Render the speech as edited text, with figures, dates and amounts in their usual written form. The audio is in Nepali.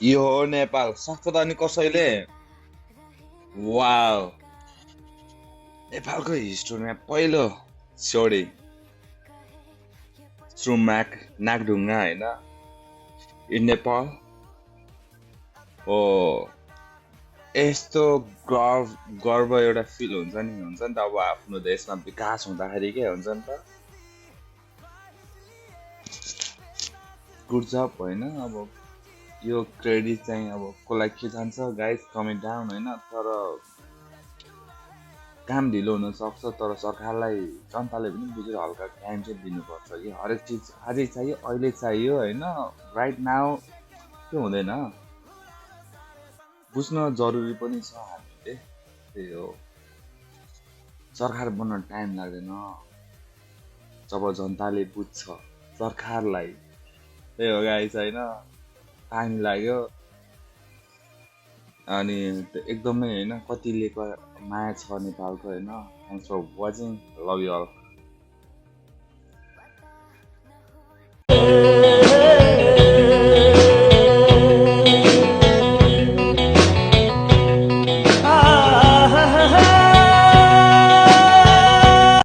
यो हो नेपाल सक्छ त अनि कसैले वाव नेपालको हिस्ट्रीमा पहिलो छोडी थ्रु नागढुङ्गा होइन इन नेपाल हो यस्तो गर्व एउटा फिल हुन्छ नि त अब आफ्नो देशमा विकास हुँदाखेरि के हुन्छ नि त गुड जब होइन अब यो क्रेडिट चाहिँ अब कसलाई के जान्छ गाइस कमेन्ट डाउन होइन तर काम ढिलो हुनसक्छ तर सरकारलाई जनताले पनि बुझेर हल्का टाइम चाहिँ दिनुपर्छ कि हरेक चिज आजै चाहियो अहिले चाहियो होइन राइट नाउ त्यो हुँदैन बुझ्न जरुरी पनि छ हामीले त्यही हो सरकार बन्न टाइम लाग्दैन जब जनताले बुझ्छ सरकारलाई त्यही हो गाइस होइन टाइम लाग्यो अनि एकदमै होइन कतिले माया छ नेपालको होइन thanks for watching love you all